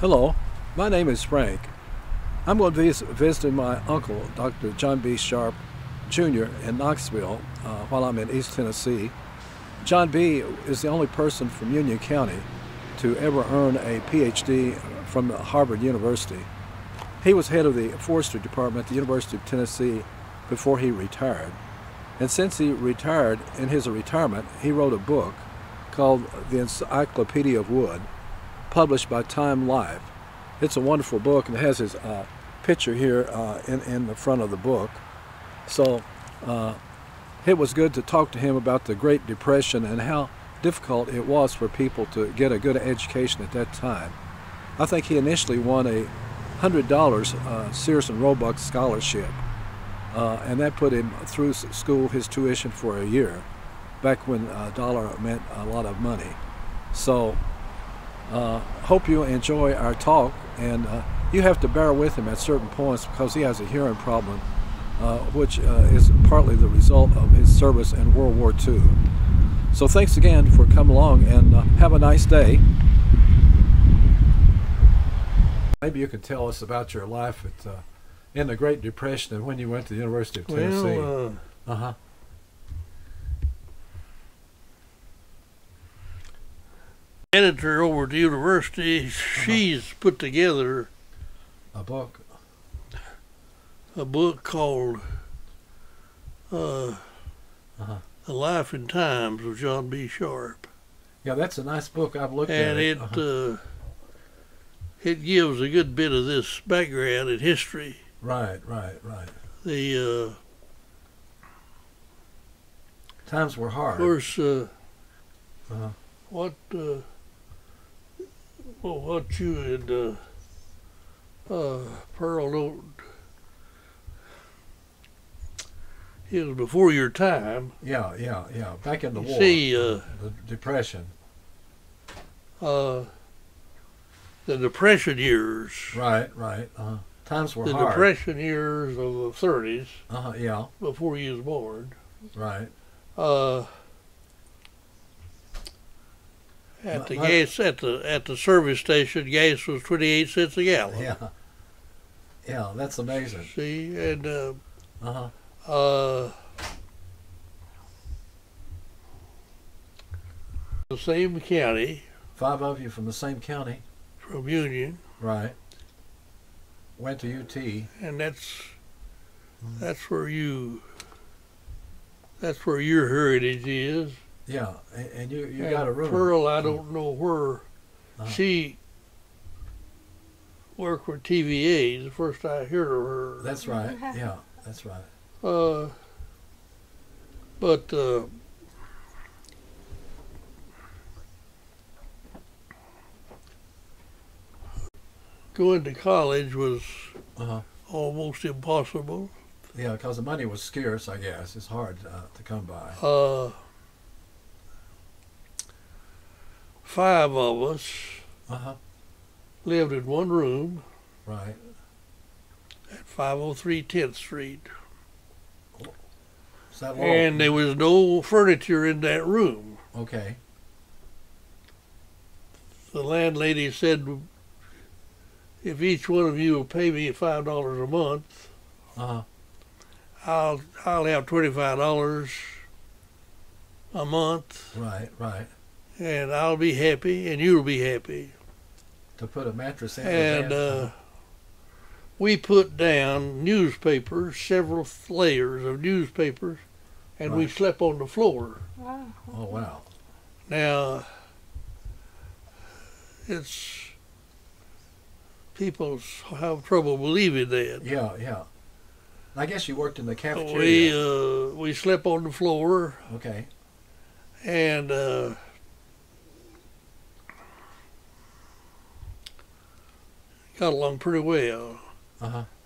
Hello, my name is Frank. I'm going to be visiting my uncle, Dr. John B. Sharp Jr. in Knoxville while I'm in East Tennessee. John B. is the only person from Union County to ever earn a PhD from Harvard University. He was head of the forestry department at the University of Tennessee before he retired. And since he retired, in his retirement, he wrote a book called The Encyclopedia of Wood, published by Time Life. It's a wonderful book, and it has his picture here in the front of the book. So it was good to talk to him about the Great Depression and how difficult it was for people to get a good education at that time. I think he initially won a $100 Sears and Roebuck scholarship, and that put him through school, his tuition for a year, back when a dollar meant a lot of money. So hope you enjoy our talk, and you have to bear with him at certain points because he has a hearing problem, which is partly the result of his service in World War II. So thanks again for coming along, and have a nice day. Maybe you could tell us about your life in the Great Depression and when you went to the University of Tennessee. Editor over at the university, she's put together A book. a book called The Life and Times of John B. Sharp. Yeah, that's a nice book. I've looked And at it. it gives a good bit of this background and history. Right. The Times were hard. Of course, what you had Pearl note, it was before your time. Yeah. Back in the war. See, the Depression. The Depression years. Right. Times were The hard. Depression years of the 30s. Yeah. Before you was born. Right. At the service station, gas was 28 cents a gallon. Yeah, that's amazing. See, and the same county. 5 of you from the same county. From Union. Right. Went to UT. And that's where your heritage is. Yeah, and you got a room. Pearl, I don't know where she worked for TVA. The first I heard of her. That's right. Yeah, that's right. But going to college was almost impossible. Yeah, because the money was scarce, I guess. It's hard to come by. 5 of us lived in one room. Right. At 503 10th Street. Is that long? And there was no furniture in that room. Okay. The landlady said, if each one of you will pay me $5 a month, I'll have $25 a month. Right. And I'll be happy, and you'll be happy. To put a mattress in. And we put down newspapers, several layers of newspapers, and we slept on the floor. Wow. Oh, wow. Now, people have trouble believing that. Yeah. I guess you worked in the cafeteria. We slept on the floor. Okay. And got along pretty well.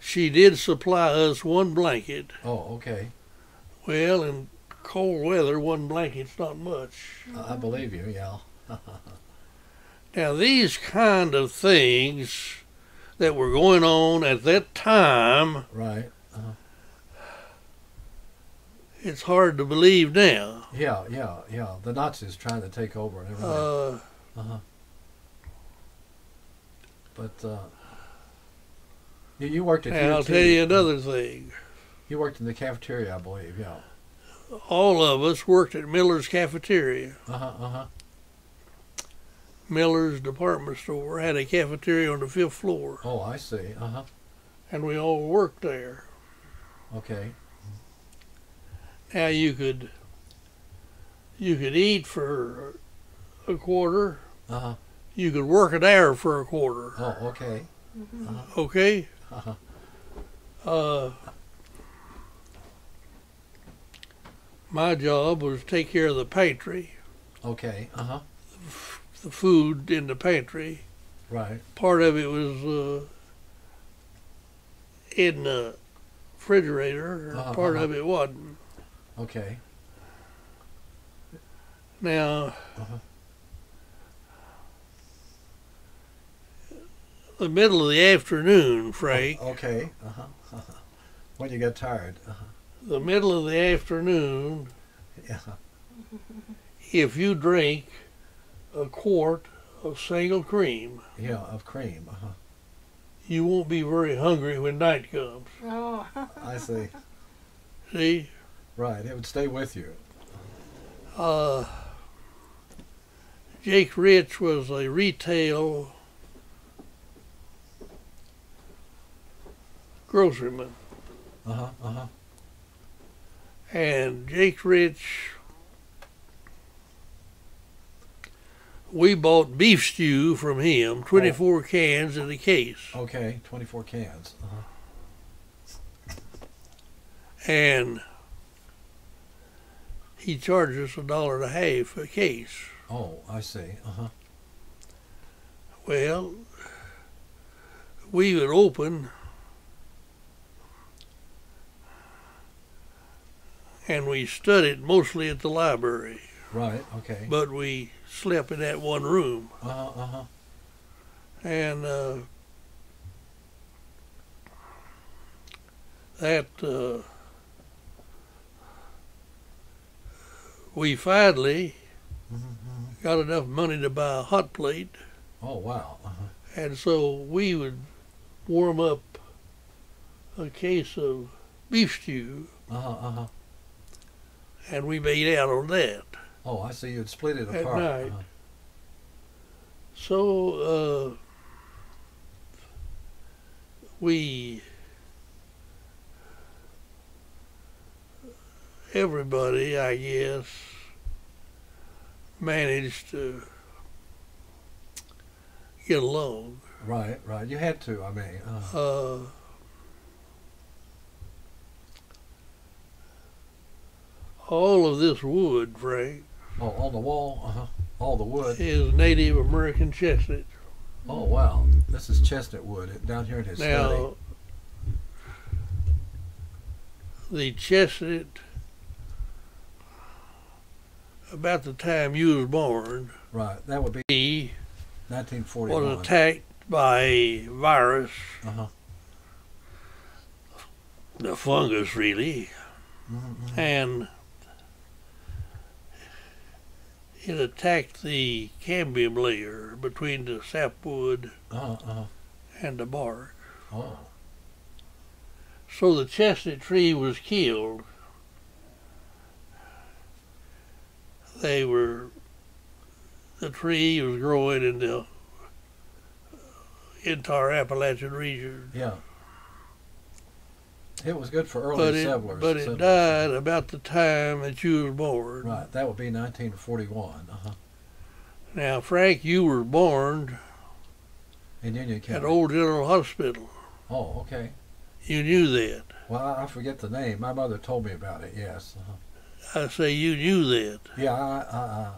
She did supply us one blanket. Oh, okay. Well, in cold weather, one blanket's not much. I believe you, yeah. Now, these kind of things that were going on at that time, right. It's hard to believe now. Yeah. The Nazis trying to take over and everything. But you worked at And I'll UT. tell you another thing. You worked in the cafeteria, I believe. Yeah. All of us worked at Miller's cafeteria. Miller's department store had a cafeteria on the 5th floor. Oh, I see. And we all worked there. Okay. Now you could eat for a quarter. You could work an hour for a quarter. Oh, okay. Okay. My job was to take care of the pantry. Okay. The food in the pantry. Right. Part of it was in the refrigerator. Part of it wasn't. Okay. Now, the middle of the afternoon, Frank. Okay. When you got tired. The middle of the afternoon. Yeah. If you drink a quart of single cream. Yeah, of cream. You won't be very hungry when night comes. Oh. I see. See? Right. It would stay with you. Jake Rich was a retail groceryman. And Jake Rich, we bought beef stew from him, 24 cans in a case. Okay, 24 cans. And he charged us $1.50 a case. Oh, I see. Well, we would open and we studied mostly at the library. Right, okay. But we slept in that one room. And we finally got enough money to buy a hot plate. Oh, wow. And so we would warm up a case of beef stew. And we made out on that. Oh, I see. You'd split it apart. At night. So everybody, I guess, managed to get along. Right, right. You had to, I mean. All of this wood, Frank. Oh, on the wall, all the wood. Is Native American chestnut. Oh, wow. This is chestnut wood down here in his study. Now, the chestnut, about the time you was born, right, that would be 1941. Was attacked by a virus, the fungus really, and it attacked the cambium layer between the sapwood and the bark. Oh. So the chestnut tree was killed. The tree was growing in the entire Appalachian region. Yeah. It was good for early settlers. But it died about the time that you were born. Right, that would be 1941. Now, Frank, you were born in Union County. At Old General Hospital. Oh, okay. You knew that. Well, I forget the name. My mother told me about it, yes. I say you knew that. Yeah,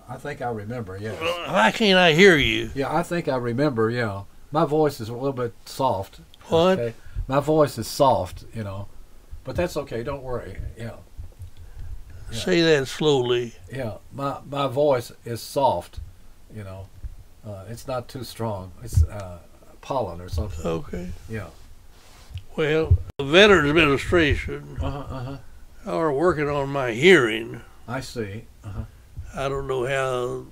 I think I remember, yes. Why can't I hear you? Yeah, I think I remember, yeah. My voice is a little bit soft. What? Okay? My voice is soft, you know. But that's okay, don't worry, yeah. Say that slowly. Yeah, my voice is soft, you know. It's not too strong. It's pollen or something. Okay. Yeah. Well, the Veterans Administration are working on my hearing. I see. I don't know how